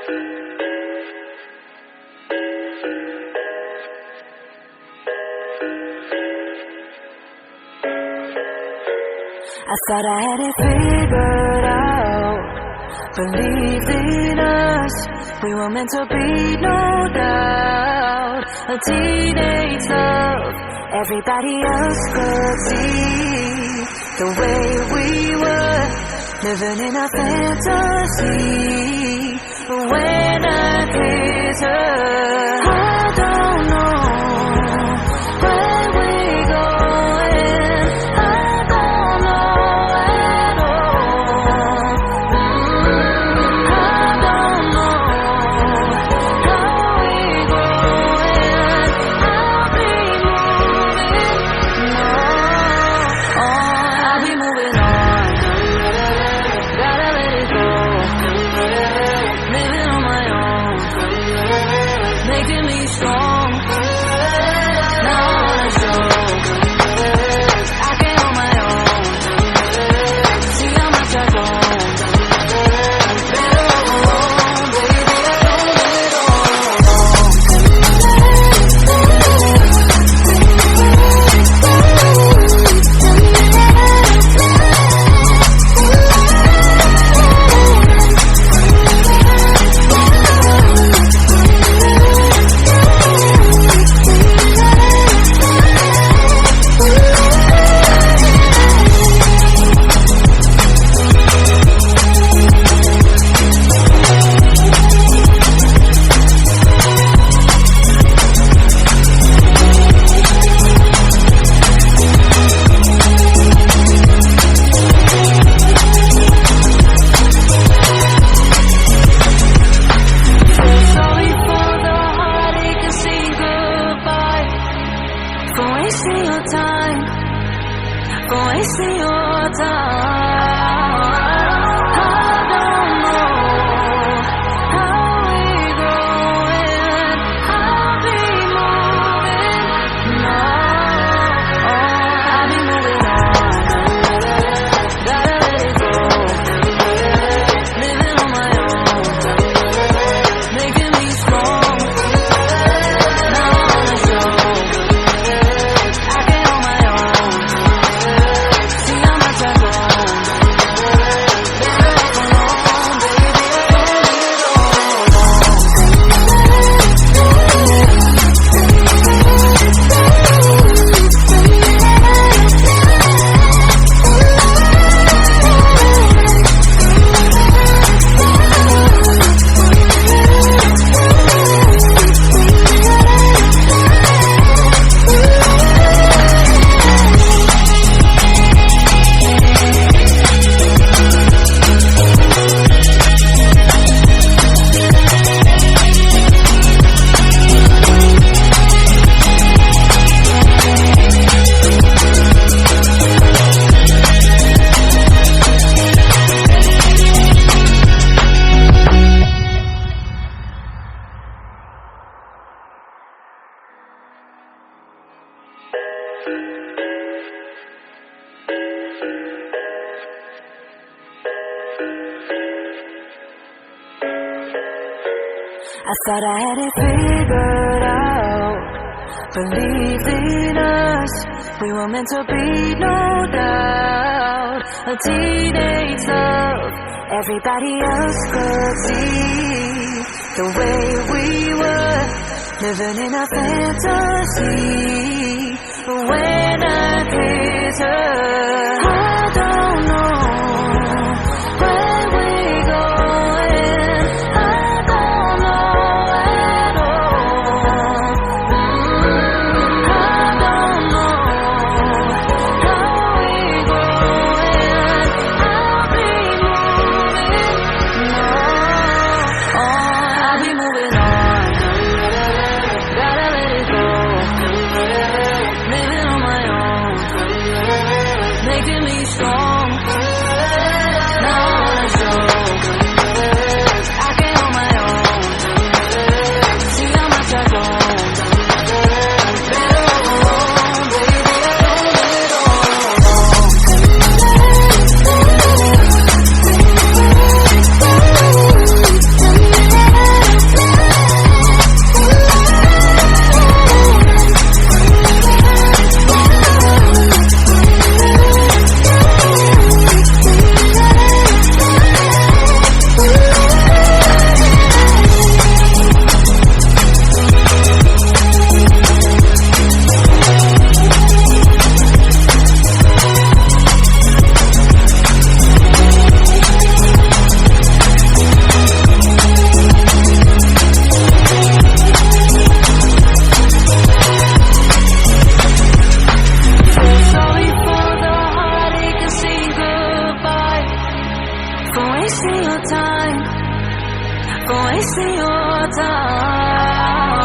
I thought I had it figured out. Believed in us, we were meant to be, no doubt. A teenage love, everybody else could see the way we were, living in a fantasy. But when I kiss her, I don't know where we're going. I don't know at all. I don't know how we're going. I'll be moving on. Gotta let it go. Living on my own, making me strong. Now I wanna show I can on my own. See how much I don't. Better off alone, baby. I don't live it all I thought I had it figured out. Believed in us, we were meant to be, no doubt. A teenage love, everybody else could see the way we were, living in a fantasy. But when I kiss her, I don't know where we're going. I don't know at all. I don't know how we're going. I'll be moving on. Gotta let it go. Living on my own, making me strong. wasting your time, for wasting your time.